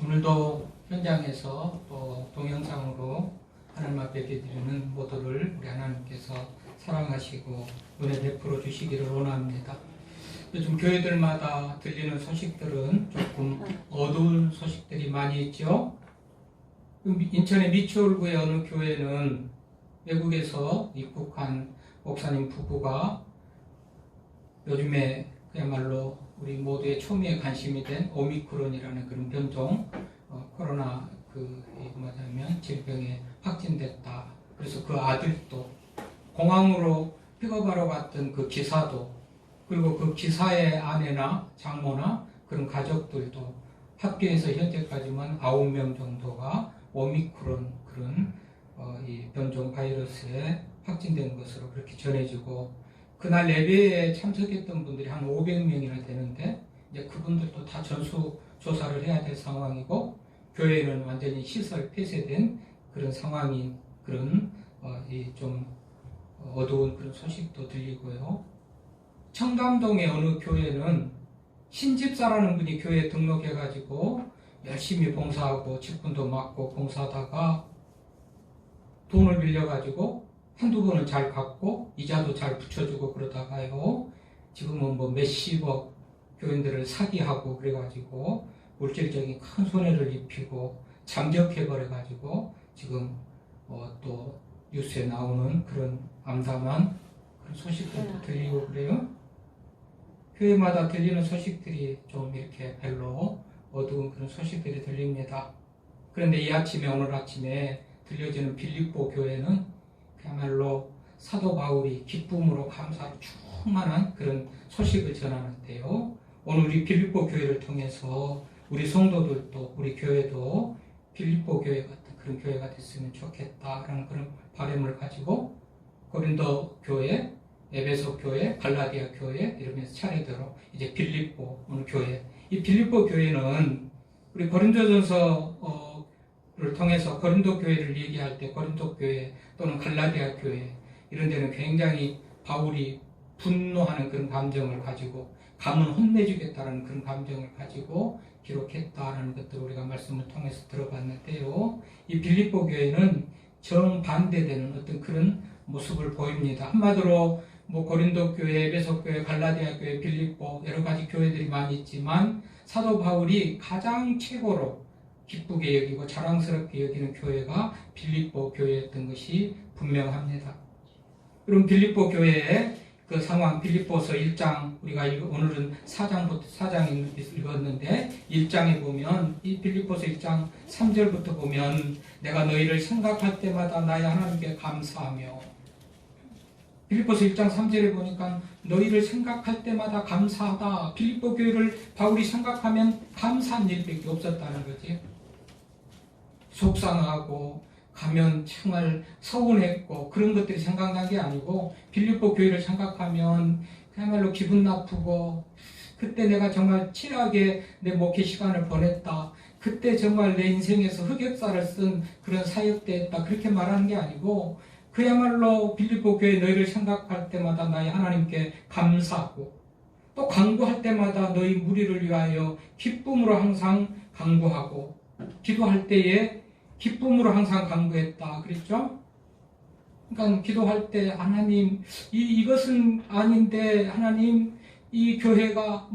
오늘도 현장에서 또 동영상으로 하나님 앞에 드리는 모두를 우리 하나님께서 사랑하시고 은혜 베풀어 주시기를 원합니다. 요즘 교회들마다 들리는 소식들은 조금 어두운 소식들이 많이 있죠. 인천의 미추홀구의 어느 교회는 외국에서 입국한 목사님 부부가 요즘에 그야말로 우리 모두의 초미에 관심이 된 오미크론이라는 그런 변종, 코로나 뭐냐면 질병에 확진됐다. 그래서 그 아들도 공항으로 픽업하러 갔던 그 기사도, 그리고 그 기사의 아내나 장모나 그런 가족들도 학교에서 현재까지만 9명 정도가 오미크론 그런 이 변종 바이러스에 확진된 것으로 그렇게 전해지고, 그날 예배에 참석했던 분들이 한 500명이나 되는데 이제 그분들도 다 전수 조사를 해야 될 상황이고, 교회는 완전히 시설 폐쇄된 그런 상황인 그런 좀 어두운 그런 소식도 들리고요. 청담동의 어느 교회는 신집사라는 분이 교회에 등록해가지고 열심히 봉사하고 직분도 맡고 봉사하다가 돈을 빌려가지고 한두 번은 잘 갚고 이자도 잘 붙여주고 그러다가요, 지금은 뭐 몇십억 교인들을 사기하고 그래가지고 물질적인 큰 손해를 입히고 잠적해버려가지고 지금 또 뉴스에 나오는 그런 암담한 그런 소식들도 들리고 그래요. 교회마다 들리는 소식들이 좀 이렇게 별로 어두운 그런 소식들이 들립니다. 그런데 오늘 아침에 들려지는 빌립보 교회는 그야말로 사도 바울이 기쁨으로 감사로 충만한 그런 소식을 전하는데요. 오늘 우리 빌립보 교회를 통해서 우리 성도들도 우리 교회도 빌립보 교회 같은 그런 교회가 됐으면 좋겠다라는 그런 바람을 가지고 고린도 교회, 에베소 교회, 갈라디아 교회 이러면서 차례대로 이제 빌립보 오늘 교회, 이 빌립보 교회는 우리 고린도전서를 통해서 고린도 교회를 얘기할 때 고린도 교회 또는 갈라디아 교회 이런 데는 굉장히 바울이 분노하는 그런 감정을 가지고 가문 혼내주겠다는 그런 감정을 가지고 기록했다라는 것들을 우리가 말씀을 통해서 들어봤는데요. 이 빌립보 교회는 정반대되는 어떤 그런 모습을 보입니다. 한마디로 뭐 고린도 교회, 에베소 교회, 갈라디아 교회, 빌립보 여러 가지 교회들이 많이 있지만 사도 바울이 가장 최고로 기쁘게 여기고 자랑스럽게 여기는 교회가 빌립보 교회였던 것이 분명합니다. 그럼 빌립보 교회의 그 상황, 빌립보서 1장, 우리가 오늘은 4장 읽었는데 1장에 보면 이 빌립보서 1장 3절부터 보면 내가 너희를 생각할 때마다 나의 하나님께 감사하며, 빌립보서 1장 3절에 보니까 너희를 생각할 때마다 감사하다. 빌립보 교회를 바울이 생각하면 감사한 일밖에 없었다는 거지. 속상하고 가면 정말 서운했고 그런 것들이 생각난 게 아니고, 빌립보 교회를 생각하면 그야말로 기분 나쁘고, 그때 내가 정말 치열하게 내 목회 시간을 보냈다, 그때 정말 내 인생에서 흑역사를 쓴 그런 사역대였다, 그렇게 말하는 게 아니고 그야말로 빌립보 교회 너희를 생각할 때마다 나의 하나님께 감사하고, 또 간구할 때마다 너희 무리를 위하여 기쁨으로 항상 간구하고, 기도할 때에 기쁨으로 항상 간구했다 그랬죠? 그러니까 기도할 때 하나님 이것은 아닌데, 하나님 이 교회가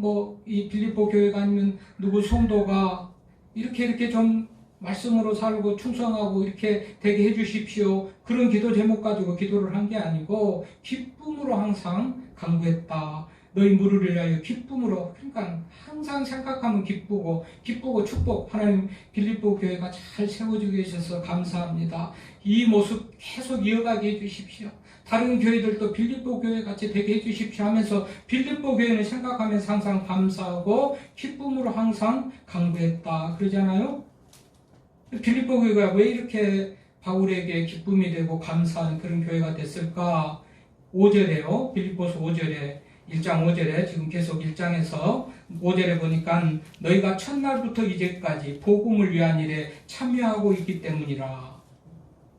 이 빌립보 교회가 아니면 누구 성도가 이렇게 좀 말씀으로 살고 충성하고 이렇게 되게 해주십시오, 그런 기도 제목 가지고 기도를 한 게 아니고 기쁨으로 항상 간구했다. 너희 무리를 위하여 기쁨으로, 그러니까 항상 생각하면 기쁘고 축복, 하나님 빌립보 교회가 잘 세워주고 계셔서 감사합니다. 이 모습 계속 이어가게 해주십시오. 다른 교회들도 빌립보 교회 같이 되게 해주십시오 하면서 빌립보 교회는 생각하면서 항상 감사하고 기쁨으로 항상 간구했다 그러잖아요. 빌립보 교회가 왜 이렇게 바울에게 기쁨이 되고 감사하는 그런 교회가 됐을까? 5절에요. 빌립보서 5절에 1장 5절에 지금 계속 1장에서 5절에 보니까 너희가 첫날부터 이제까지 복음을 위한 일에 참여하고 있기 때문이라.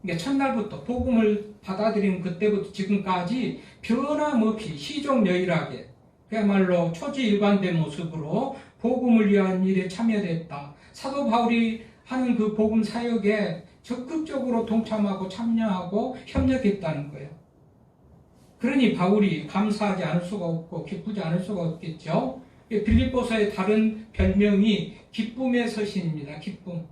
그러니까 첫날부터 복음을 받아들인 그때부터 지금까지 변함없이 시종여일하게 그야말로 초지일관된 모습으로 복음을 위한 일에 참여됐다. 사도 바울이 하는 그 복음 사역에 적극적으로 동참하고 참여하고 협력했다는 거예요. 그러니 바울이 감사하지 않을 수가 없고 기쁘지 않을 수가 없겠죠. 빌립보서의 다른 별명이 기쁨의 서신입니다. 기쁨.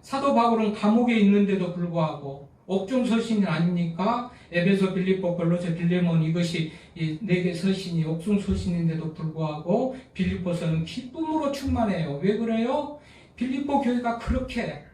사도 바울은 감옥에 있는데도 불구하고 옥중 서신이 아닙니까? 에베소, 빌립보, 골로새, 빌레몬 이것이 이 4개 서신이 옥중 서신인데도 불구하고 빌립보서는 기쁨으로 충만해요. 왜 그래요? 빌립보 교회가 그렇게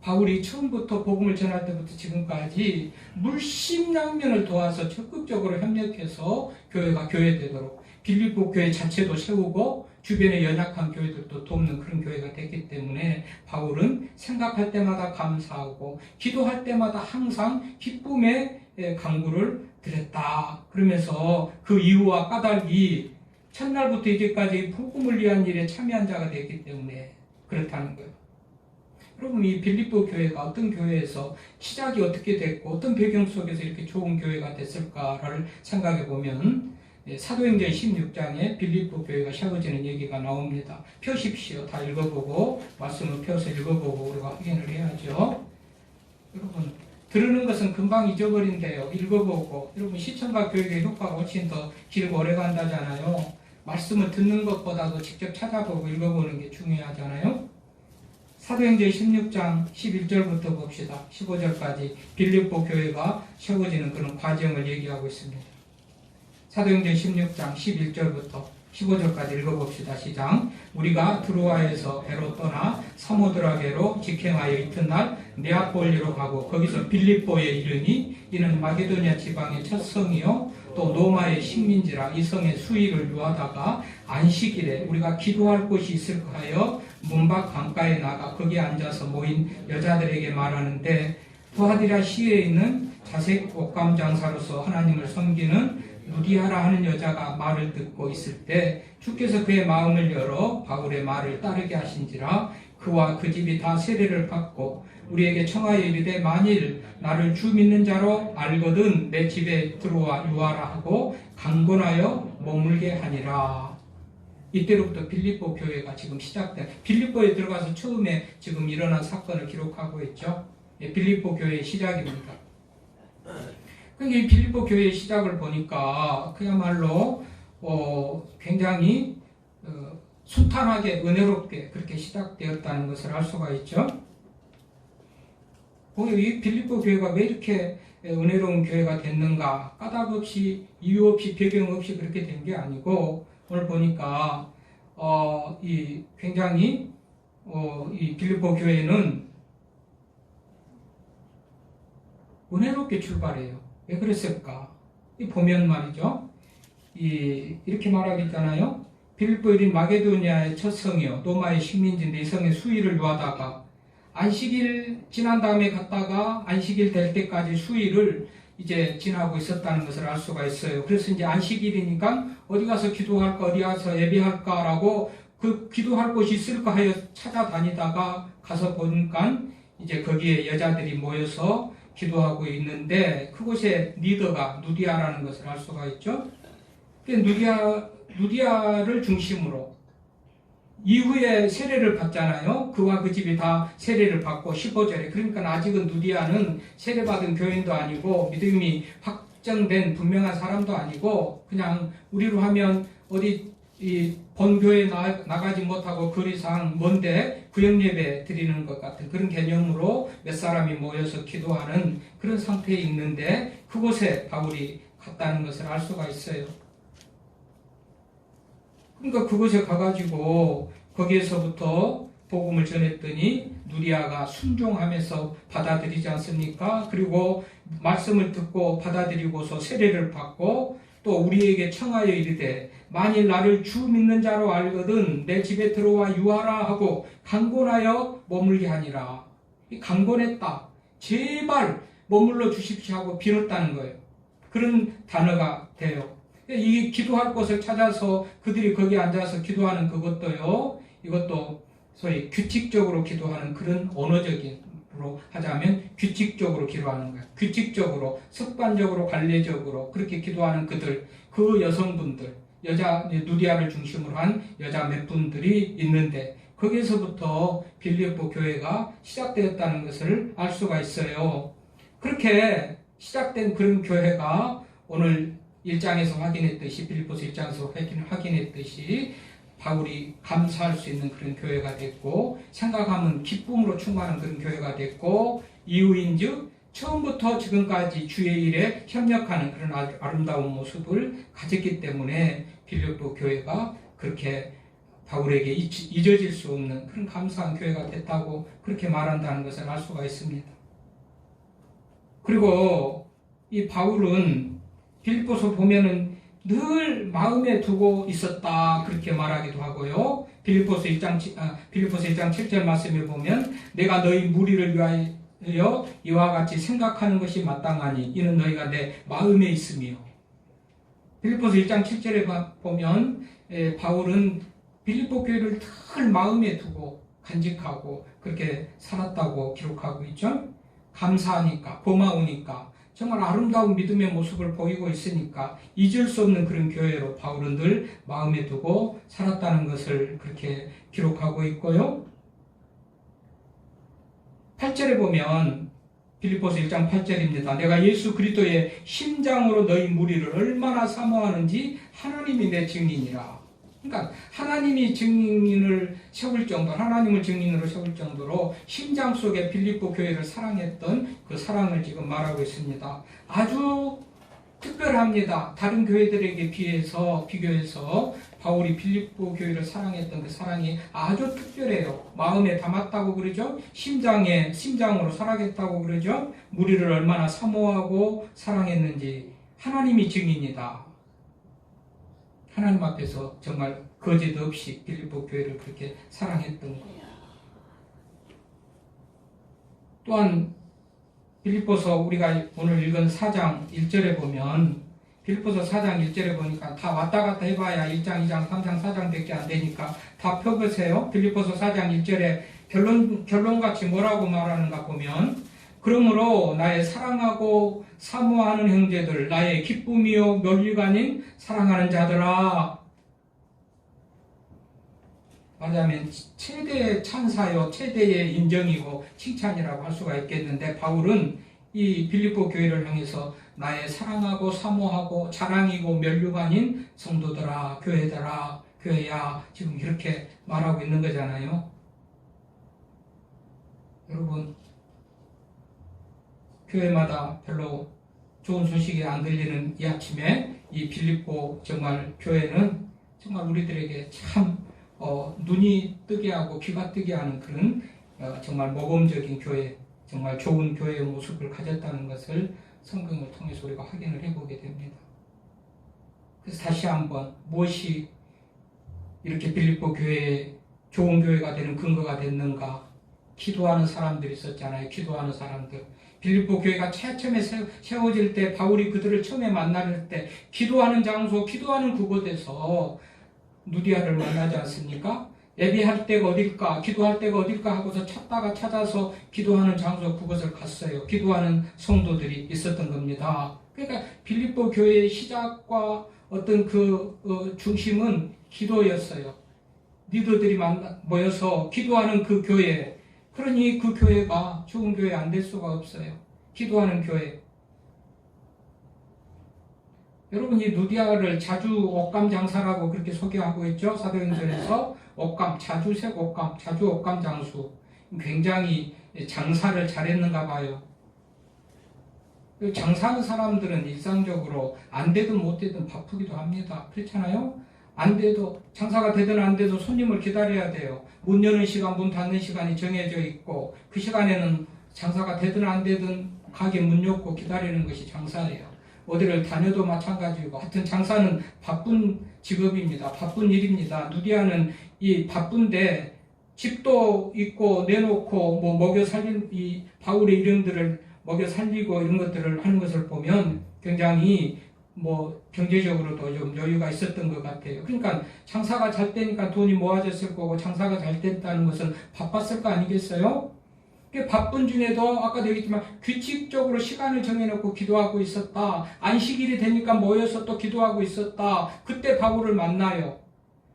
바울이 처음부터 복음을 전할 때부터 지금까지 물심양면을 도와서 적극적으로 협력해서 교회가 교회되도록 빌립보 교회 자체도 세우고 주변의 연약한 교회들도 돕는 그런 교회가 됐기 때문에 바울은 생각할 때마다 감사하고 기도할 때마다 항상 기쁨의 간구를 드렸다. 그러면서 그 이유와 까닭이 첫날부터 이제까지 복음을 위한 일에 참여한 자가 됐기 때문에 그렇다는 거예요. 여러분, 이 빌립보 교회가 어떤 교회에서 시작이 어떻게 됐고 어떤 배경 속에서 이렇게 좋은 교회가 됐을까를 생각해 보면 사도행전 16장에 빌립보 교회가 세워지는 얘기가 나옵니다. 펴십시오. 다 읽어보고 말씀을 펴서 읽어보고 우리가 확인을 해야죠. 여러분, 들으는 것은 금방 잊어버린대요. 읽어보고. 여러분, 시청각 교육의 효과가 훨씬 더 길고 오래간다잖아요. 말씀을 듣는 것보다도 직접 찾아보고 읽어보는 게 중요하잖아요. 사도행전 16장 11절부터 봅시다. 15절까지 빌립보 교회가 세워지는 그런 과정을 얘기하고 있습니다. 사도행전 16장 11절부터 15절까지 읽어봅시다. 시작. 우리가 드로아에서 배로 떠나 사모드라게로 직행하여 이튿날 네아폴리로 가고 거기서 빌립보에 이르니 이는 마게도니아 지방의 첫 성이요 또 노마의 식민지라 이 성의 수위를 유하다가 안식일에 우리가 기도할 곳이 있을까 하여 문밖 강가에 나가 거기에 앉아서 모인 여자들에게 말하는데 투아디라 시에 있는 자색 옷감 장사로서 하나님을 섬기는 누디아라 하는 여자가 말을 듣고 있을 때 주께서 그의 마음을 열어 바울의 말을 따르게 하신지라 그와 그 집이 다 세례를 받고 우리에게 청하여 이르되 만일 나를 주 믿는 자로 알거든 내 집에 들어와 유하라 하고 강권하여 머물게 하니라. 이때로부터 빌립보 교회가 지금 시작된, 빌립보에 들어가서 처음에 지금 일어난 사건을 기록하고 있죠. 빌립보 교회의 시작입니다. 그러니까 이 빌립보 교회의 시작을 보니까 그야말로 굉장히 순탄하게 은혜롭게 그렇게 시작되었다는 것을 알 수가 있죠. 이 빌립보 교회가 왜 이렇게 은혜로운 교회가 됐는가? 까닭 없이 이유 없이 배경 없이 그렇게 된 게 아니고 오늘 보니까 굉장히 이 빌립보 교회는 은혜롭게 출발해요. 왜 그랬을까? 보면 말이죠. 이렇게 말하겠잖아요. 빌립보인 마게도니아의 첫 성이요 노마의 식민지인데 이 성의 수위를 유하다가 안식일 지난 다음에 갔다가 안식일 될 때까지 수위를 이제 지나고 있었다는 것을 알 수가 있어요. 그래서 이제 안식일이니까 어디 가서 기도할까 어디 가서 예배할까라고 그 기도할 곳이 있을까 하여 찾아다니다가 가서 보니까 이제 거기에 여자들이 모여서 기도하고 있는데 그곳에 리더가 누디아라는 것을 알 수가 있죠. 누디아를 중심으로 이후에 세례를 받잖아요. 그와 그 집이 다 세례를 받고 15절에 그러니까 아직은 누디아는 세례받은 교인도 아니고 믿음이 확정된 분명한 사람도 아니고 그냥 우리로 하면 어디 본교에 나가지 못하고 거리상 먼데 구역예배 드리는 것 같은 그런 개념으로 몇 사람이 모여서 기도하는 그런 상태에 있는데 그곳에 바울이 갔다는 것을 알 수가 있어요. 그러니까 그곳에 가가지고 거기에서부터 복음을 전했더니 누리아가 순종하면서 받아들이지 않습니까? 그리고 말씀을 듣고 받아들이고서 세례를 받고 또 우리에게 청하여 이르되 만일 나를 주 믿는 자로 알거든 내 집에 들어와 유하라 하고 강권하여 머물게 하니라. 강권했다. 제발 머물러 주십시오 하고 빌었다는 거예요. 그런 단어가 돼요. 이 기도할 곳을 찾아서 그들이 거기 앉아서 기도하는 그것도요. 이것도 소위 규칙적으로 기도하는 그런 언어적으로 하자면 규칙적으로 기도하는 거예요. 규칙적으로, 습관적으로, 관례적으로 그렇게 기도하는 그들, 그 여성분들, 여자 누디아를 중심으로 한 여자 몇 분들이 있는데 거기에서부터 빌립보 교회가 시작되었다는 것을 알 수가 있어요. 그렇게 시작된 그런 교회가 오늘 1장에서 확인했듯이, 빌립보서 1장에서 확인했듯이 바울이 감사할 수 있는 그런 교회가 됐고, 생각하면 기쁨으로 충만한 그런 교회가 됐고, 이유인즉 처음부터 지금까지 주의 일에 협력하는 그런 아름다운 모습을 가졌기 때문에 빌립보 교회가 그렇게 바울에게 잊어질 수 없는 그런 감사한 교회가 됐다고 그렇게 말한다는 것을 알 수가 있습니다. 그리고 이 바울은 빌립보서 보면은 늘 마음에 두고 있었다 그렇게 말하기도 하고요. 빌립보서 1장 7절 말씀에 보면 내가 너희 무리를 위하여 이와 같이 생각하는 것이 마땅하니 이는 너희가 내 마음에 있으며, 빌립보서 1장 7절에 보면 바울은 빌립보 교회를 늘 마음에 두고 간직하고 그렇게 살았다고 기록하고 있죠. 감사하니까, 고마우니까, 정말 아름다운 믿음의 모습을 보이고 있으니까 잊을 수 없는 그런 교회로 바울은 늘 마음에 두고 살았다는 것을 그렇게 기록하고 있고요. 8절에 보면 빌립보서 1장 8절입니다. 내가 예수 그리스도의 심장으로 너희 무리를 얼마나 사모하는지 하나님이 내 증인이라. 그러니까 하나님이 증인을 세울 정도로, 하나님을 증인으로 세울 정도로 심장 속에 빌립보 교회를 사랑했던 그 사랑을 지금 말하고 있습니다. 아주 특별합니다. 다른 교회들에게 비교해서 바울이 빌립보 교회를 사랑했던 그 사랑이 아주 특별해요. 마음에 담았다고 그러죠. 심장으로 사랑했다고 그러죠. 무리를 얼마나 사모하고 사랑했는지 하나님이 증인이다. 하나님 앞에서 정말 거짓 없이 빌립보 교회를 그렇게 사랑했던 거예요. 또한 빌립보서 우리가 오늘 읽은 4장 1절에 보면, 빌립보서 4장 1절에 보니까 다 왔다 갔다 해봐야 1장, 2장, 3장, 4장밖에 안 되니까 다 펴보세요. 빌립보서 4장 1절에 결론같이 뭐라고 말하는가 보면, 그러므로 나의 사랑하고 사모하는 형제들, 나의 기쁨이요 면류관인 사랑하는 자들아. 말하자면 최대의 찬사요, 최대의 인정이고 칭찬이라고 할 수가 있겠는데, 바울은 이 빌립보 교회를 향해서 나의 사랑하고 사모하고 자랑이고 면류관인 성도들아, 교회들아, 교회야, 지금 이렇게 말하고 있는 거잖아요. 여러분, 교회마다 별로 좋은 소식이 안 들리는 이 아침에 이 빌립보 정말 교회는 정말 우리들에게 참 눈이 뜨게 하고 귀가 뜨게 하는 그런 정말 모범적인 교회, 정말 좋은 교회의 모습을 가졌다는 것을 성경을 통해서 우리가 확인을 해보게 됩니다. 그래서 다시 한번 무엇이 이렇게 빌립보 교회의 좋은 교회가 되는 근거가 됐는가? 기도하는 사람들이 있었잖아요. 기도하는 사람들. 빌립보 교회가 처음에 세워질 때, 바울이 그들을 처음에 만날 때 기도하는 장소, 기도하는 그곳에서 누디아를 만나지 않습니까? 예배할 때가 어딜까, 기도할 때가 어딜까 하고서 찾다가 찾아서 기도하는 장소 그곳을 갔어요. 기도하는 성도들이 있었던 겁니다. 그러니까 빌립보 교회의 시작과 어떤 중심은 기도였어요. 리더들이 모여서 기도하는 그 교회, 그러니 그 교회가 좋은 교회 안 될 수가 없어요. 기도하는 교회. 여러분, 이 누디아를 자주 옷감 장사라고 그렇게 소개하고 있죠. 사도행전에서 옷감, 자주색 옷감, 자주 옷감 장수. 굉장히 장사를 잘했는가 봐요. 장사하는 사람들은 일상적으로 안 되든 못 되든 바쁘기도 합니다. 그렇잖아요? 안 돼도, 장사가 되든 안 돼도 손님을 기다려야 돼요. 문 여는 시간, 문 닫는 시간이 정해져 있고, 그 시간에는 장사가 되든 안 되든 가게 문 열고 기다리는 것이 장사예요. 어디를 다녀도 마찬가지고, 하여튼 장사는 바쁜 직업입니다. 바쁜 일입니다. 누디아는 이 바쁜데 집도 있고 내놓고 뭐 먹여 살린 이 바울의 이름들을 먹여 살리고 이런 것들을 하는 것을 보면 굉장히 경제적으로도 좀 여유가 있었던 것 같아요. 그러니까 장사가 잘 되니까 돈이 모아졌을 거고, 장사가 잘 됐다는 것은 바빴을 거 아니겠어요? 바쁜 중에도 아까도 얘기했지만 규칙적으로 시간을 정해놓고 기도하고 있었다. 안식일이 되니까 모여서 또 기도하고 있었다. 그때 바울을 만나요.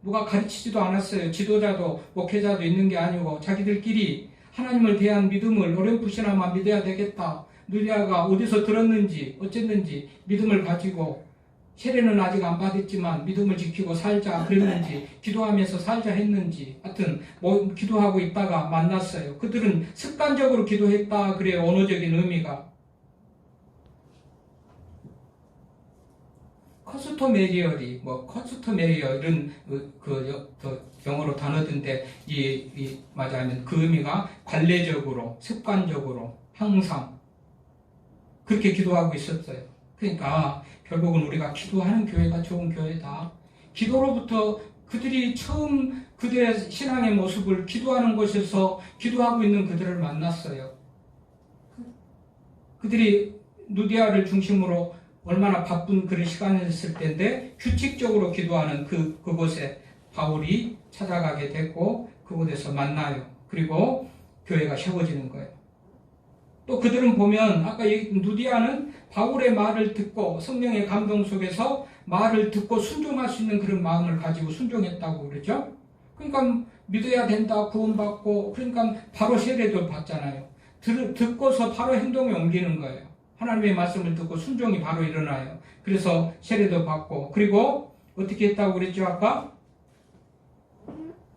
누가 가르치지도 않았어요. 지도자도 목회자도 있는 게 아니고 자기들끼리 하나님을 대한 믿음을 어렴풋이나마 믿어야 되겠다. 누리아가 어디서 들었는지 어쨌는지 믿음을 가지고 세례는 아직 안 받았지만 믿음을 지키고 살자 그랬는지 기도하면서 살자 했는지 하여튼 뭐 기도하고 있다가 만났어요. 그들은 습관적으로 기도했다 그래요. 언어적인 의미가. 커스토메리얼이 커스토메리얼 이런 영어로 단어인데 맞아면 그 의미가 관례적으로 습관적으로 항상 그렇게 기도하고 있었어요. 그러니까 결국은 우리가 기도하는 교회가 좋은 교회다. 기도로부터 그들이 처음 그들의 신앙의 모습을 기도하는 곳에서 기도하고 있는 그들을 만났어요. 그들이 누디아를 중심으로 얼마나 바쁜 그런 시간이었을 텐데 규칙적으로 기도하는 그곳에 바울이 찾아가게 됐고 그곳에서 만나요. 그리고 교회가 세워지는 거예요. 또 그들은 보면 아까 누디아는 바울의 말을 듣고 성령의 감동 속에서 말을 듣고 순종할 수 있는 그런 마음을 가지고 순종했다고 그러죠. 그러니까 믿어야 된다 구원받고 그러니까 바로 세례도 받잖아요. 듣고서 바로 행동에 옮기는 거예요. 하나님의 말씀을 듣고 순종이 바로 일어나요. 그래서 세례도 받고 그리고 어떻게 했다고 그랬죠 아까?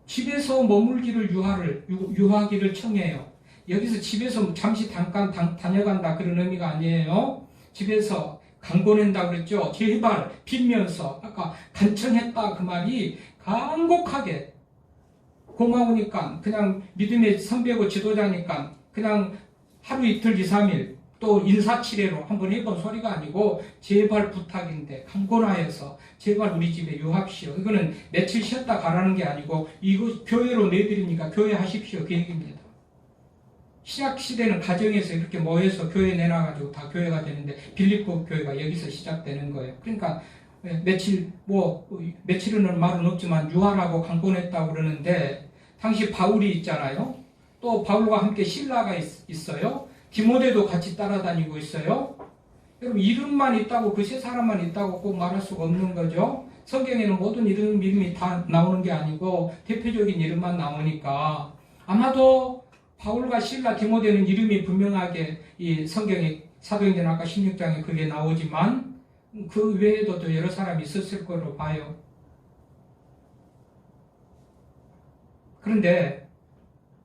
집에서 머물기를 유하기를 청해요. 여기서 집에서 잠시 잠깐 다녀간다 그런 의미가 아니에요. 집에서 간고낸다 그랬죠. 제발 빌면서 아까 간청했다 그 말이 간곡하게 고마우니까 그냥 믿음의 선배고 지도자니까 그냥 하루 이틀 2, 3일 또 인사치레로 한번 해본 소리가 아니고 제발 부탁인데 강권하여서 제발 우리 집에 유합시오. 이거는 며칠 쉬었다 가라는 게 아니고 이거 교회로 내드리니까 교회 하십시오 그 얘기입니다. 시작 시대는 가정에서 이렇게 모여서 교회 내놔가지고 다 교회가 되는데 빌립보 교회가 여기서 시작되는 거예요. 그러니까 며칠은 말은 없지만 유하라고 강권했다고 그러는데 당시 바울이 있잖아요. 또 바울과 함께 실라가 있어요. 디모데도 같이 따라다니고 있어요. 여러분 이름만 있다고 그 세 사람만 있다고 꼭 말할 수가 없는 거죠. 성경에는 모든 이름이 다 나오는 게 아니고 대표적인 이름만 나오니까 아마도 바울과 실라, 디모데는 이름이 분명하게 이 성경에 사도행전 아까 16장에 그게 나오지만 그 외에도 또 여러 사람이 있었을 거로 봐요. 그런데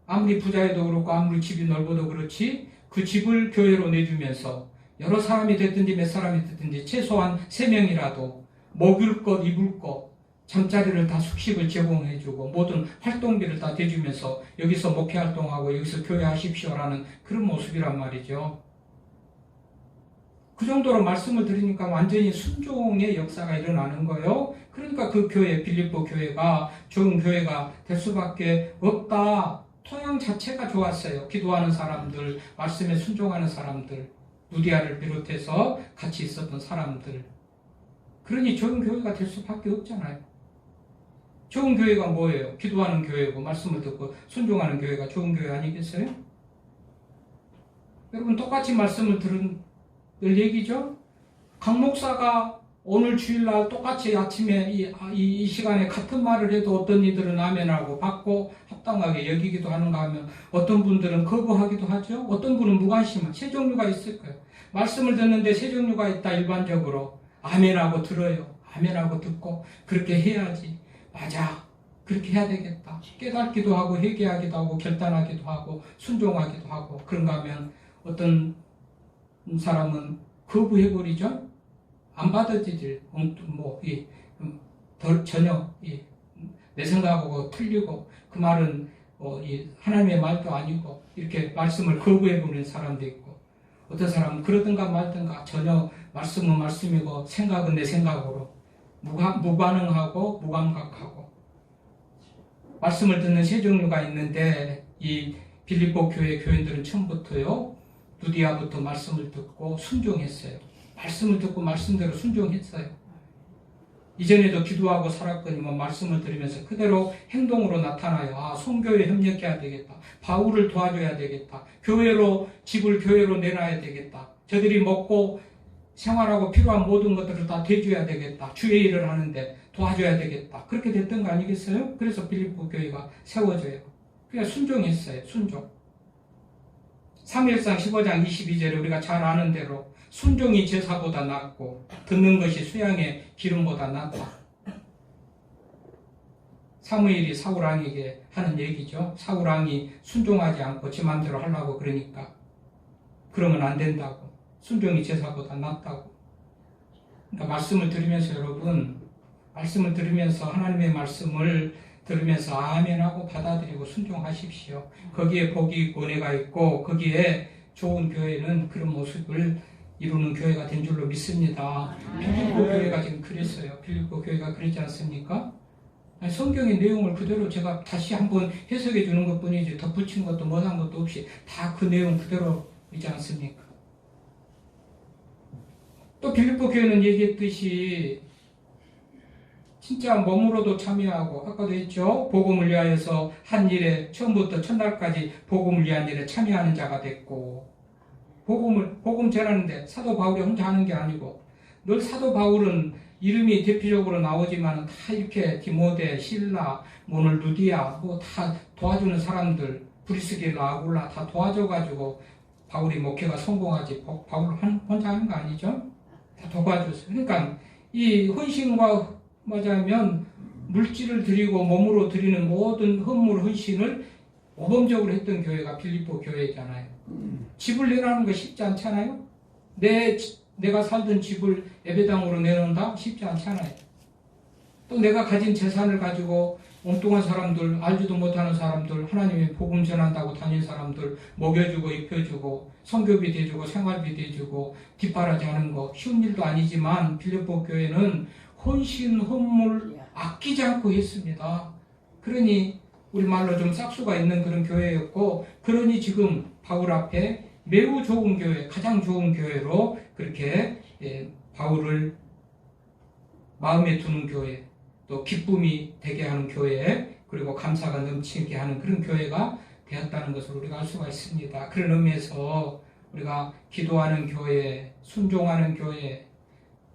아무리 부자여도 그렇고 아무리 집이 넓어도 그렇지 그 집을 교회로 내주면서 여러 사람이 됐든지 몇 사람이 됐든지 최소한 3명이라도 먹을 것, 입을 것, 잠자리를 다 숙식을 제공해주고 모든 활동비를 다 대주면서 여기서 목회활동하고 여기서 교회하십시오라는 그런 모습이란 말이죠. 그 정도로 말씀을 드리니까 완전히 순종의 역사가 일어나는 거예요. 그러니까 그 교회, 빌립보 교회가 좋은 교회가 될 수밖에 없다. 토양 자체가 좋았어요. 기도하는 사람들, 말씀에 순종하는 사람들, 누디아를 비롯해서 같이 있었던 사람들. 그러니 좋은 교회가 될 수밖에 없잖아요. 좋은 교회가 뭐예요? 기도하는 교회고 말씀을 듣고 순종하는 교회가 좋은 교회 아니겠어요? 여러분 똑같이 말씀을 들은 얘기죠? 강 목사가 오늘 주일날 똑같이 아침에 이 시간에 같은 말을 해도 어떤 이들은 아멘하고 받고 합당하게 여기기도 하는가 하면 어떤 분들은 거부하기도 하죠. 어떤 분은 무관심한 세 종류가 있을 거예요. 말씀을 듣는데 세 종류가 있다. 일반적으로 아멘하고 들어요. 아멘하고 듣고 그렇게 해야지. 맞아. 그렇게 해야 되겠다. 깨닫기도 하고 회개하기도 하고 결단하기도 하고 순종하기도 하고 그런가 하면 어떤 사람은 거부해버리죠. 안 받아들일 전혀 내 생각하고 틀리고 그 말은 하나님의 말도 아니고 이렇게 말씀을 거부해버리는 사람도 있고 어떤 사람은 그러든가 말든가 전혀 말씀은 말씀이고 생각은 내 생각으로 무반응하고 무감각하고 말씀을 듣는 세 종류가 있는데 이 빌립보 교회 교인들은 처음부터요 누디아부터 말씀을 듣고 순종했어요. 말씀을 듣고 말씀대로 순종했어요. 이전에도 기도하고 살았거니만 말씀을 들으면서 그대로 행동으로 나타나요. 아, 선교에 협력해야 되겠다. 바울을 도와줘야 되겠다. 집을 교회로 내놔야 되겠다. 저들이 먹고 생활하고 필요한 모든 것들을 다 대줘야 되겠다. 주의 일을 하는데 도와줘야 되겠다. 그렇게 됐던 거 아니겠어요? 그래서 빌립보 교회가 세워져요. 그러니까 순종했어요. 순종. 사무엘상 15장 22절에 우리가 잘 아는 대로 순종이 제사보다 낫고 듣는 것이 수양의 기름보다 낫다. 사무엘이 사울왕에게 하는 얘기죠. 사울왕이 순종하지 않고 지 마음대로 하려고 그러니까 그러면 안 된다고. 순종이 제사보다 낫다고. 그러니까 말씀을 들으면서 여러분, 말씀을 들으면서 하나님의 말씀을 들으면서 아멘하고 받아들이고 순종하십시오. 거기에 복이 있고 은혜가 있고 거기에 좋은 교회는 그런 모습을 이루는 교회가 된 줄로 믿습니다. 빌립보 교회가 지금 그랬어요. 빌립보 교회가 그랬지 않습니까? 아니, 성경의 내용을 그대로 제가 다시 한번 해석해 주는 것 뿐이지 덧붙인 것도 뭐한 것도 없이 다 그 내용 그대로이지 않습니까? 또 빌립보 교회는 얘기했듯이 진짜 몸으로도 참여하고 아까도 했죠. 복음을 위하여서 한 일에 처음부터 첫날까지 복음을 위한 일에 참여하는 자가 됐고 복음 전하는데 사도 바울이 혼자 하는 게 아니고 늘 사도 바울은 이름이 대표적으로 나오지만 다 이렇게 디모데, 실라, 오늘 루디아 뭐 다 도와주는 사람들 브리스길라, 아굴라 다 도와줘가지고 바울이 목회가 성공하지 바울 혼자 하는 거 아니죠? 다 도와줬어요. 그러니까 이 헌신과 맞아면 물질을 드리고 몸으로 드리는 모든 헌물 헌신을 모범적으로 했던 교회가 빌립보 교회잖아요. 집을 내라는 거 쉽지 않잖아요. 내가 살던 집을 예배당으로 내놓는다? 쉽지 않잖아요. 또 내가 가진 재산을 가지고 엉뚱한 사람들, 알지도 못하는 사람들, 하나님의 복음 전한다고 다닌 사람들 먹여주고 입혀주고 성교비 대주고 생활비 대주고 뒷바라지 하는 거 쉬운 일도 아니지만 빌립보 교회는 헌신, 헌물 아끼지 않고 했습니다. 그러니 우리말로 좀 싹수가 있는 그런 교회였고 그러니 지금 바울 앞에 매우 좋은 교회, 가장 좋은 교회로 그렇게 바울을 마음에 두는 교회, 또 기쁨이 되게 하는 교회, 그리고 감사가 넘치게 하는 그런 교회가 되었다는 것을 우리가 알 수가 있습니다. 그런 의미에서 우리가 기도하는 교회, 순종하는 교회,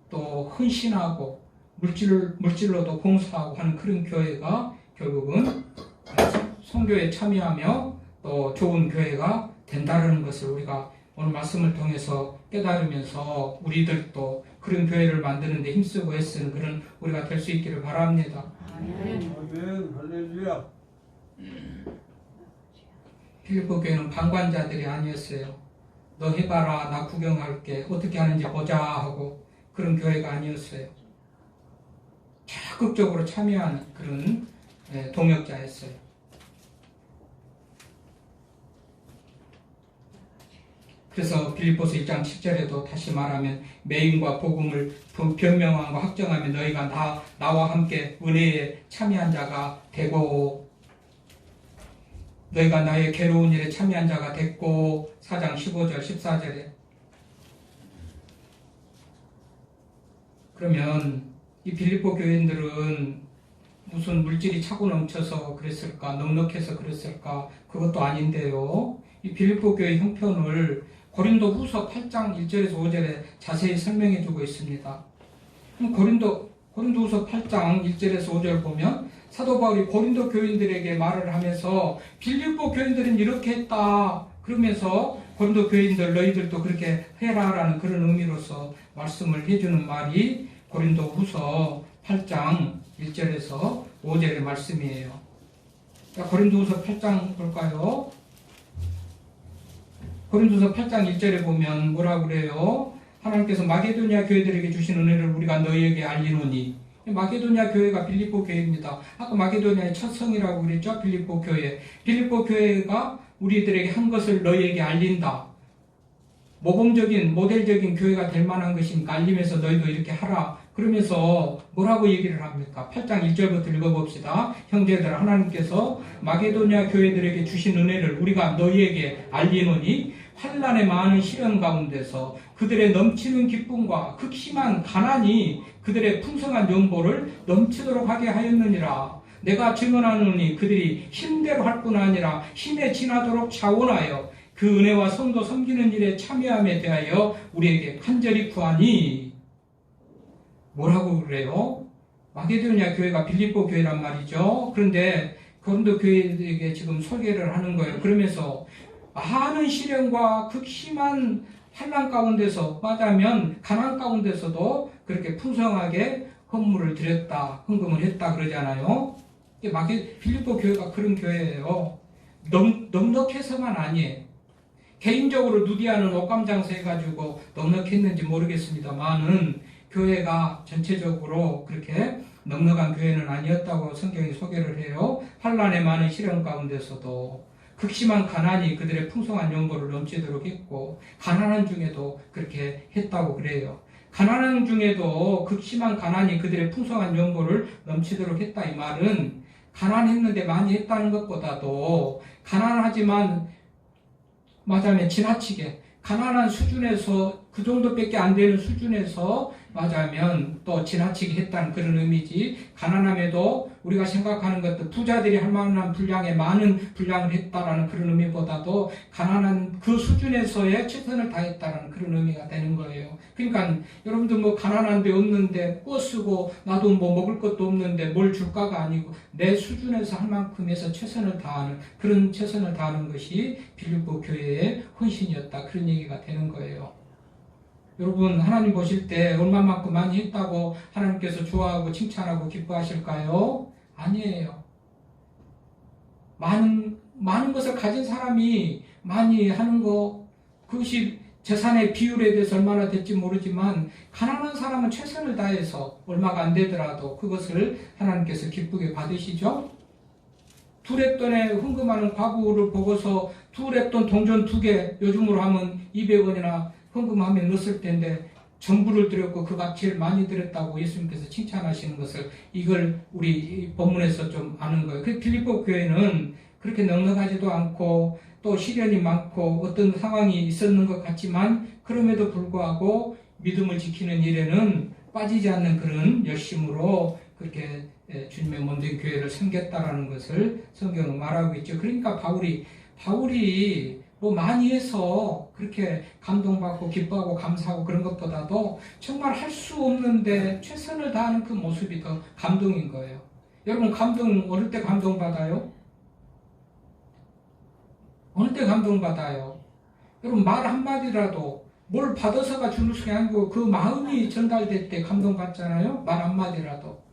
또 헌신하고 물질로도 봉사하고 하는 그런 교회가 결국은 선교에 참여하며 또 좋은 교회가 된다는 것을 우리가 오늘 말씀을 통해서 깨달으면서 우리들도 그런 교회를 만드는 데 힘쓰고 애쓰는 그런 우리가 될 수 있기를 바랍니다. 아멘. 할렐루야. 빌립보 교회는 방관자들이 아니었어요. 너 해봐라, 나 구경할게, 어떻게 하는지 보자 하고 그런 교회가 아니었어요. 적극적으로 참여하는 그런 동역자였어요. 그래서 빌립보서 1장 10절에도 다시 말하면 매임과 복음을 변명하고 확정하면 너희가 나와 함께 은혜에 참여한 자가 되고 너희가 나의 괴로운 일에 참여한 자가 됐고 4장 15절 14절에 그러면 이 빌립보 교인들은 무슨 물질이 차고 넘쳐서 그랬을까 넉넉해서 그랬을까 그것도 아닌데요. 이 빌립보 교회 형편을 고린도 후서 8장 1절에서 5절에 자세히 설명해 주고 있습니다. 고린도 후서 8장 1절에서 5절 보면 사도 바울이 고린도 교인들에게 말을 하면서 빌립보 교인들은 이렇게 했다. 그러면서 고린도 교인들 너희들도 그렇게 해라라는 그런 의미로서 말씀을 해주는 말이 고린도 후서 8장 1절에서 5절의 말씀이에요. 고린도 후서 8장 볼까요? 고린도서 8장 1절에 보면 뭐라고 그래요? 하나님께서 마게도냐 교회들에게 주신 은혜를 우리가 너희에게 알리노니 마게도냐 교회가 빌립보 교회입니다. 아까 마게도냐의 첫 성이라고 그랬죠? 빌립보 교회. 빌립보 교회가 우리들에게 한 것을 너희에게 알린다. 모범적인 모델적인 교회가 될 만한 것이니까 알리면서 너희도 이렇게 하라. 그러면서 뭐라고 얘기를 합니까? 8장 1절부터 읽어봅시다. 형제들 하나님께서 마게도냐 교회들에게 주신 은혜를 우리가 너희에게 알리노니 환난의 많은 시련 가운데서 그들의 넘치는 기쁨과 극심한 가난이 그들의 풍성한 연보를 넘치도록 하게 하였느니라. 내가 증언하노니 그들이 힘대로 할 뿐 아니라 힘에 지나도록 자원하여 그 은혜와 성도 섬기는 일에 참여함에 대하여 우리에게 간절히 구하니 뭐라고 그래요? 마게도냐 교회가 빌립보 교회란 말이죠. 그런데 고린도 교회에게 지금 소개를 하는 거예요. 그러면서 많은 시련과 극심한 환난 가운데서 말하자면 가난 가운데서도 그렇게 풍성하게 헌물을 드렸다, 헌금을 했다 그러잖아요. 빌립보 교회가 그런 교회예요. 넉넉해서만 아니에요. 개인적으로 누디아는 옷감 장사 해가지고 넉넉했는지 모르겠습니다만은 교회가 전체적으로 그렇게 넉넉한 교회는 아니었다고 성경이 소개를 해요. 환난의 많은 시련 가운데서도 극심한 가난이 그들의 풍성한 연보를 넘치도록 했고, 가난한 중에도 그렇게 했다고 그래요. 가난한 중에도 극심한 가난이 그들의 풍성한 연보를 넘치도록 했다. 이 말은 가난했는데 많이 했다는 것보다도 가난하지만 말하자면 지나치게 가난한 수준에서 그 정도밖에 안 되는 수준에서 말하자면 또 지나치게 했다는 그런 의미지. 가난함에도 우리가 생각하는 것도 부자들이 할 만한 분량의 많은 분량을 했다라는 그런 의미보다도 가난한 그 수준에서의 최선을 다했다는 그런 의미가 되는 거예요. 그러니까 여러분들 뭐 가난한데 없는데 꿔 쓰고 나도 뭐 먹을 것도 없는데 뭘 줄까가 아니고 내 수준에서 할 만큼 해서 최선을 다하는, 그런 최선을 다하는 것이 빌립보 교회의 헌신이었다, 그런 얘기가 되는 거예요. 여러분, 하나님 보실 때 얼마만큼 많이 했다고 하나님께서 좋아하고 칭찬하고 기뻐하실까요? 아니에요. 많은 것을 가진 사람이 많이 하는 거, 그것이 재산의 비율에 대해서 얼마나 될지 모르지만 가난한 사람은 최선을 다해서 얼마가 안 되더라도 그것을 하나님께서 기쁘게 받으시죠. 2랩돈에 헌금하는 과부를 보고서 2랩돈 동전 2개, 요즘으로 하면 200원이나 헌금하면 넣었을 텐데 전부를 드렸고 그 값을 많이 드렸다고 예수님께서 칭찬하시는 것을, 이걸 우리 본문에서 좀 아는 거예요. 그 빌립보 교회는 그렇게 넉넉하지도 않고 또 시련이 많고 어떤 상황이 있었는 것 같지만 그럼에도 불구하고 믿음을 지키는 일에는 빠지지 않는 그런 열심으로 그렇게 주님의 몸된 교회를 섬겼다라는 것을 성경은 말하고 있죠. 그러니까 바울이 뭐 많이 해서 그렇게 감동받고 기뻐하고 감사하고 그런 것보다도 정말 할 수 없는데 최선을 다하는 그 모습이 더 감동인 거예요. 여러분, 어느 때 감동받아요? 어느 때 감동받아요? 여러분, 말 한마디라도 뭘 받아서가 주는 게 아니고 그 마음이 전달될 때 감동받잖아요? 말 한마디라도.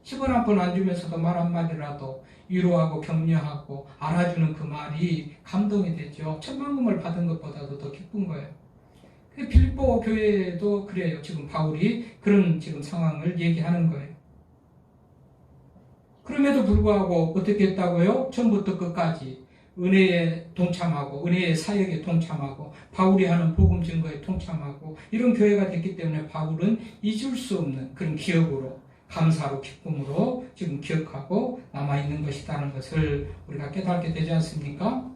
10원 한 푼 안 주면서도 말 한마디라도 위로하고 격려하고 알아주는 그 말이 감동이 되죠. 천만금을 받은 것보다도 더 기쁜 거예요. 빌립보 교회도 그래요. 지금 바울이 그런 지금 상황을 얘기하는 거예요. 그럼에도 불구하고 어떻게 했다고요? 처음부터 끝까지 은혜에 동참하고 은혜의 사역에 동참하고 바울이 하는 복음 증거에 동참하고 이런 교회가 됐기 때문에 바울은 잊을 수 없는 그런 기억으로, 감사로, 기쁨으로 지금 기억하고 남아있는 것이라는 것을 우리가 깨닫게 되지 않습니까?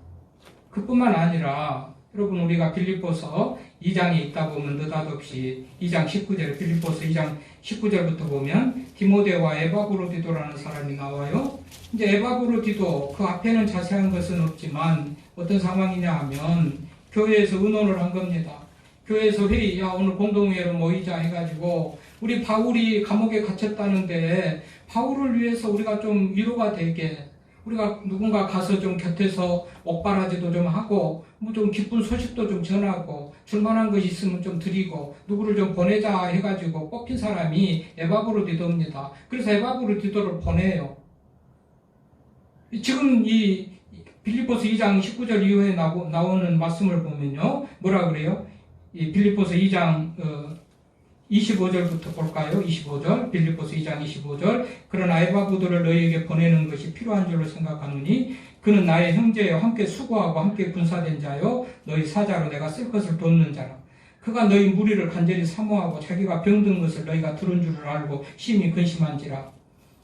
그뿐만 아니라 여러분, 우리가 빌립보서 2장에 있다 보면 느닷없이 2장 19절, 빌립보서 2장 19절부터 보면 디모데와 에바브로디도라는 사람이 나와요. 이제 에바브로디도, 그 앞에는 자세한 것은 없지만 어떤 상황이냐 하면 교회에서 의논을 한 겁니다. 교회에서 회의, 오늘 공동회의로 모이자 해가지고 우리 바울이 감옥에 갇혔다는데 바울을 위해서 우리가 좀 위로가 되게, 우리가 누군가 가서 좀 곁에서 옥바라지도 좀 하고 뭐 좀 기쁜 소식도 좀 전하고 줄만한 것이 있으면 좀 드리고 누구를 좀 보내자 해가지고 뽑힌 사람이 에바브로디도입니다. 그래서 에바브로디도를 보내요. 지금 이 빌립보서 2장 19절 이후에 나오는 말씀을 보면요, 뭐라 그래요? 이 빌립보서 2장 25절부터 볼까요? 25절, 빌립보서 2장 25절. 그러나 에바브로디도를 너희에게 보내는 것이 필요한 줄로 생각하노니 그는 나의 형제여, 함께 수고하고 함께 군사된 자요, 너희 사자로 내가 쓸 것을 돕는 자라. 그가 너희 무리를 간절히 사모하고 자기가 병든 것을 너희가 들은 줄을 알고 심히 근심한지라.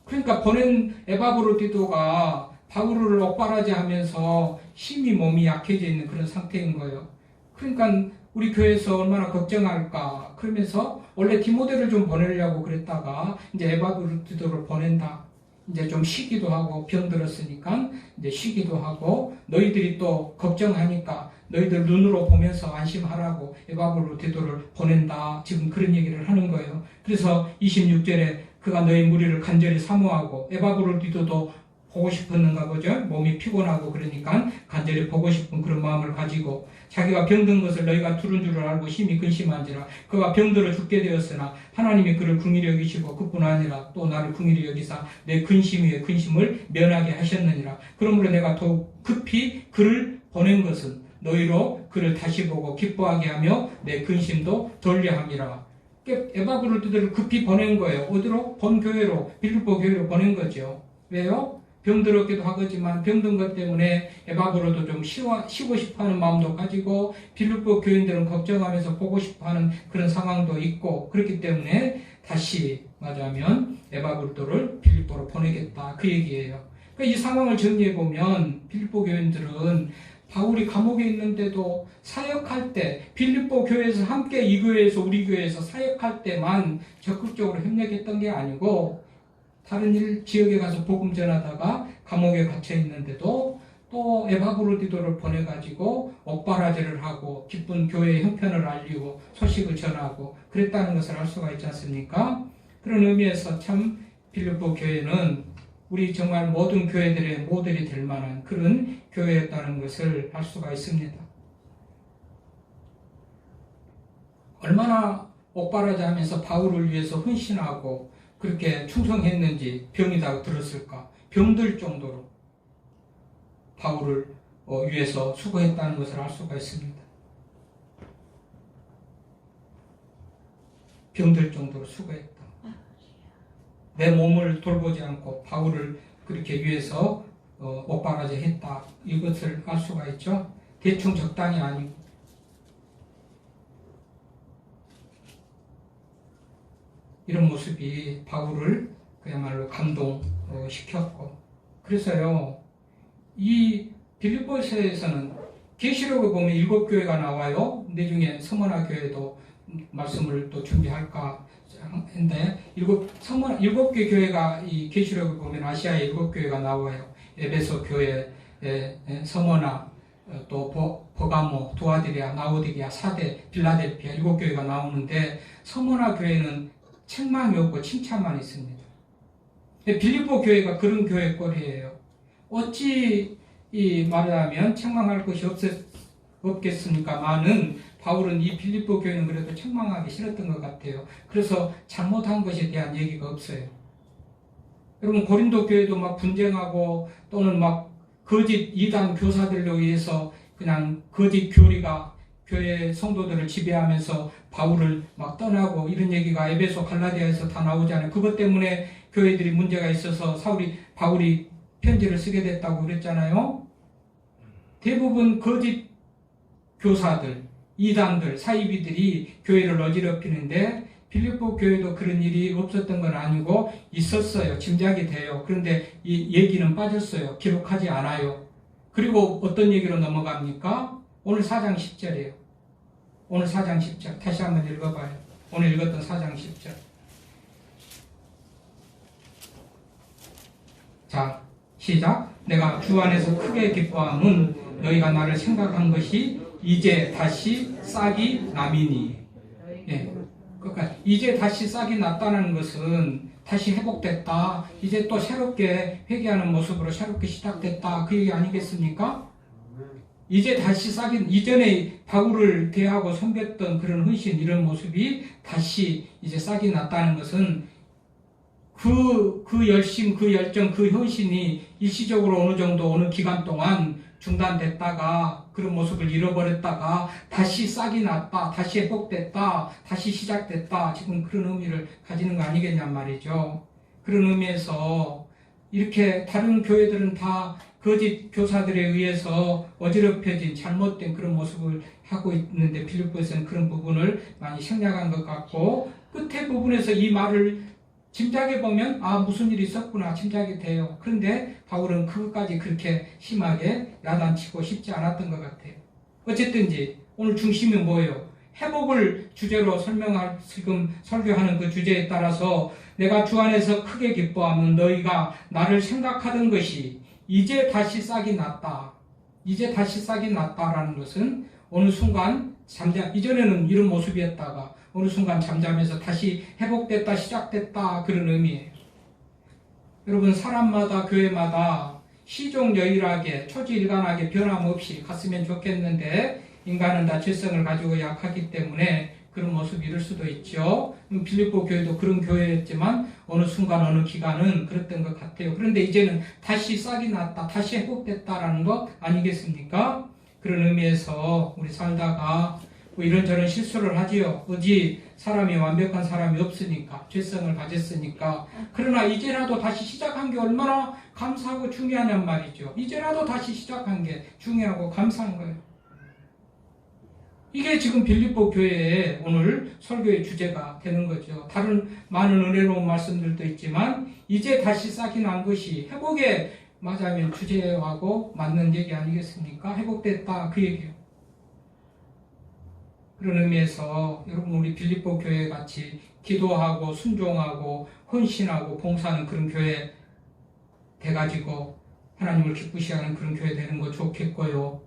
그러니까 보낸 에바브로디도가 바울을 옥바라지 하면서 심히 몸이 약해져 있는 그런 상태인 거예요. 그러니까 우리 교회에서 얼마나 걱정할까. 그러면서 원래 디모데를 좀 보내려고 그랬다가 이제 에바브로디도를 보낸다. 이제 좀 쉬기도 하고 병들었으니까 이제 쉬기도 하고 너희들이 또 걱정하니까 너희들 눈으로 보면서 안심하라고 에바브로디도를 보낸다. 지금 그런 얘기를 하는 거예요. 그래서 26절에 그가 너의 무리를 간절히 사모하고 에바브로디도도 보고 싶었는가 보죠. 몸이 피곤하고 그러니까 간절히 보고 싶은 그런 마음을 가지고 자기가 병든 것을 너희가 들은 줄을 알고 심히 근심한지라. 그가 병들어 죽게 되었으나 하나님이 그를 긍휼히 여기시고 그뿐 아니라 또 나를 긍휼히 여기사 내 근심 위에 근심을 면하게 하셨느니라. 그러므로 내가 더욱 급히 그를 보낸 것은 너희로 그를 다시 보고 기뻐하게 하며 내 근심도 덜게 함이라. 에바브로디도를 급히 보낸 거예요. 어디로? 본교회로, 빌립보 교회로 보낸 거죠. 왜요? 병들었기도 하겠지만 병든 것 때문에 에바브로도 좀 쉬고 싶어하는 마음도 가지고 빌립보 교인들은 걱정하면서 보고 싶어하는 그런 상황도 있고 그렇기 때문에 다시 말하자면 에바브로도를 빌립보로 보내겠다 그 얘기예요. 그러니까 이 상황을 정리해 보면 빌립보 교인들은 바울이 감옥에 있는데도 사역할 때 빌립보 교회에서 함께 이 교회에서 우리 교회에서 사역할 때만 적극적으로 협력했던 게 아니고 다른 지역에 가서 복음 전하다가 감옥에 갇혀 있는데도 또 에바브로디도를 보내가지고 옥바라지를 하고 기쁜 교회의 형편을 알리고 소식을 전하고 그랬다는 것을 알 수가 있지 않습니까? 그런 의미에서 참 빌립보 교회는 우리 정말 모든 교회들의 모델이 될 만한 그런 교회였다는 것을 알 수가 있습니다. 얼마나 옥바라지 하면서 바울을 위해서 헌신하고 그렇게 충성했는지 병이 다 들었을까? 병들 정도로 바울을 위해서 수고했다는 것을 알 수가 있습니다. 병들 정도로 수고했다. 내 몸을 돌보지 않고 바울을 그렇게 위해서 옥바라지 했다. 이것을 알 수가 있죠. 대충 적당히 아니고. 이런 모습이 바울을 그야말로 감동시켰고 그래서요 이 빌립보서에서는 계시록을 보면 7교회가 나와요. 나중에 서머나 교회도 말씀을 또 준비할까 했는데 7개 교회가 이 계시록을 보면 아시아의 7교회가 나와요. 에베소 교회, 서머나, 또 버가모, 두아디리아, 나오디게아, 사대, 빌라델피아 7교회가 나오는데 서머나 교회는 책망이 없고 칭찬만 있습니다. 빌립보 교회가 그런 교회 꼴이에요. 어찌 말하자면 책망할 것이 없겠습니까만은 바울은 이 빌립보 교회는 그래도 책망하기 싫었던 것 같아요. 그래서 잘못한 것에 대한 얘기가 없어요. 여러분 고린도 교회도 막 분쟁하고 또는 막 거짓 이단 교사들로 의해서 그냥 거짓 교리가 교회 성도들을 지배하면서 바울을 막 떠나고 이런 얘기가 에베소 갈라디아에서 다 나오잖아요. 그것 때문에 교회들이 문제가 있어서 바울이 편지를 쓰게 됐다고 그랬잖아요. 대부분 거짓 교사들, 이단들, 사이비들이 교회를 어지럽히는데 빌립보 교회도 그런 일이 없었던 건 아니고 있었어요. 짐작이 돼요. 그런데 이 얘기는 빠졌어요. 기록하지 않아요. 그리고 어떤 얘기로 넘어갑니까? 오늘 4장 10절이에요. 오늘 4장 10절 다시 한번 읽어봐요. 오늘 읽었던 4장 10절. 자, 시작. 내가 주 안에서 크게 기뻐함은 너희가 나를 생각한 것이 이제 다시 싹이 남이니. 예. 그러니까 이제 다시 싹이 났다는 것은 다시 회복됐다. 이제 또 새롭게 회개하는 모습으로 새롭게 시작됐다. 그 얘기 아니겠습니까? 이제 다시 싹이 이전에 바울을 대하고 섬겼던 그런 헌신 이런 모습이 다시 이제 싹이 났다는 것은 그 열심, 그 열정, 그 헌신이 일시적으로 어느 정도 어느 기간 동안 중단됐다가 그런 모습을 잃어버렸다가 다시 싹이 났다, 다시 회복됐다, 다시 시작됐다. 지금 그런 의미를 가지는 거 아니겠냔 말이죠. 그런 의미에서 이렇게 다른 교회들은 다 거짓 교사들에 의해서 어지럽혀진 잘못된 그런 모습을 하고 있는데 빌립보에서는 그런 부분을 많이 생략한 것 같고 끝에 부분에서 이 말을 짐작해 보면 무슨 일이 있었구나 짐작이 돼요. 그런데 바울은 그것까지 그렇게 심하게 야단치고 싶지 않았던 것 같아요. 어쨌든지 오늘 중심이 뭐예요? 회복을 주제로 지금 설교하는 그 주제에 따라서 내가 주 안에서 크게 기뻐하면 너희가 나를 생각하던 것이 이제 다시 싹이 났다. 이제 다시 싹이 났다라는 것은 어느 순간 이전에는 이런 모습이었다가 어느 순간 잠잠해서 다시 회복됐다, 시작됐다 그런 의미예요. 여러분, 사람마다 교회마다 시종여일하게 초지일관하게 변함없이 갔으면 좋겠는데 인간은 다 죄성을 가지고 약하기 때문에 그런 모습이 이럴 수도 있죠. 빌립보 교회도 그런 교회였지만 어느 순간 어느 기간은 그랬던 것 같아요. 그런데 이제는 다시 싹이 났다, 다시 회복됐다라는 것 아니겠습니까? 그런 의미에서 우리 살다가 뭐 이런저런 실수를 하지요. 어디 사람이 완벽한 사람이 없으니까, 죄성을 가졌으니까. 그러나 이제라도 다시 시작한 게 얼마나 감사하고 중요하냔 말이죠. 이제라도 다시 시작한 게 중요하고 감사한 거예요. 이게 지금 빌립보 교회의 오늘 설교의 주제가 되는 거죠. 다른 많은 은혜로운 말씀들도 있지만 이제 다시 싹이 난 것이 회복의 맞으면 주제하고 맞는 얘기 아니겠습니까? 회복됐다 그 얘기예요. 그런 의미에서 여러분, 우리 빌립보 교회 같이 기도하고 순종하고 헌신하고 봉사하는 그런 교회 돼가지고 하나님을 기쁘시게 하는 그런 교회 되는 거 좋겠고요.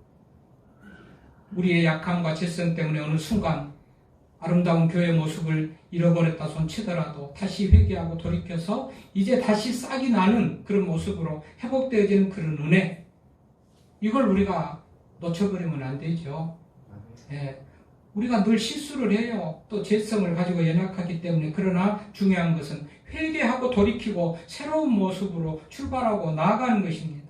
우리의 약함과 죄성 때문에 어느 순간 아름다운 교회 모습을 잃어버렸다 손치더라도 다시 회개하고 돌이켜서 이제 다시 싹이 나는 그런 모습으로 회복되어지는 그런 은혜, 이걸 우리가 놓쳐버리면 안 되죠. 예. 우리가 늘 실수를 해요. 또 죄성을 가지고 연약하기 때문에. 그러나 중요한 것은 회개하고 돌이키고 새로운 모습으로 출발하고 나아가는 것입니다.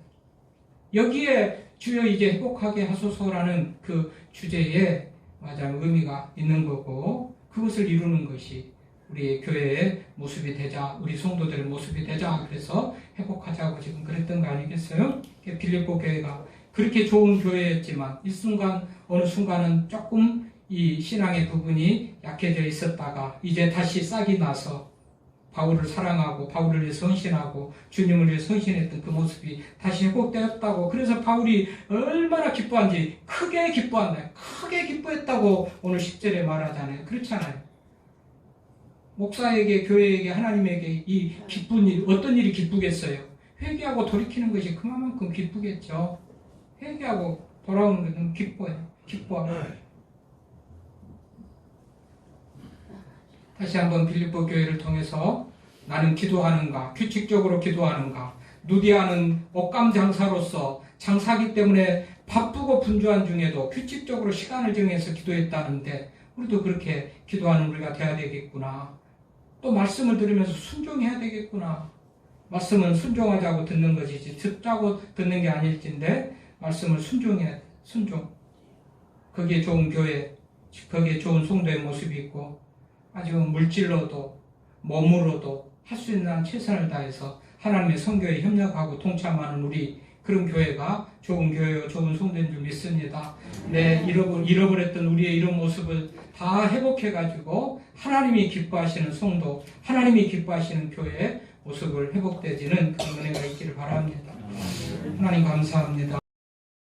여기에 주여 이제 행복하게 하소서라는 그 주제에 맞아요, 의미가 있는 거고, 그것을 이루는 것이 우리 교회의 모습이 되자, 우리 성도들의 모습이 되자, 그래서 회복하자고 지금 그랬던 거 아니겠어요? 빌립보 교회가 그렇게 좋은 교회였지만 이 순간 어느 순간은 조금 이 신앙의 부분이 약해져 있었다가 이제 다시 싹이 나서 바울을 사랑하고 바울을 위해서 헌신하고 주님을 위해서 헌신했던 그 모습이 다시 회복되었다고. 그래서 바울이 얼마나 기뻐한지 크게 기뻐한다, 크게 기뻐했다고 오늘 10절에 말하잖아요. 그렇잖아요. 목사에게, 교회에게, 하나님에게 이 기쁜 일, 어떤 일이 기쁘겠어요? 회개하고 돌이키는 것이 그만큼 기쁘겠죠. 회개하고 돌아오는 것은 기뻐요. 기뻐요. 다시 한번 빌립보 교회를 통해서 나는 기도하는가, 규칙적으로 기도하는가, 누디하는 옷감 장사로서 장사하기 때문에 바쁘고 분주한 중에도 규칙적으로 시간을 정해서 기도했다는데 우리도 그렇게 기도하는 우리가 돼야 되겠구나. 또 말씀을 들으면서 순종해야 되겠구나. 말씀은 순종하자고 듣는 것이지 듣자고 듣는 게 아닐진데 말씀을 순종해야 돼. 순종. 거기에 좋은 교회, 거기에 좋은 성도의 모습이 있고 아주 물질로도 몸으로도 할 수 있는 한 최선을 다해서 하나님의 선교에 협력하고 동참하는 우리 그런 교회가 좋은 교회요, 좋은 성도인 줄 믿습니다. 내 잃어버렸던 우리의 이런 모습을 다 회복해가지고 하나님이 기뻐하시는 성도, 하나님이 기뻐하시는 교회의 모습을 회복되지는 그런 은혜가 있기를 바랍니다. 하나님 감사합니다.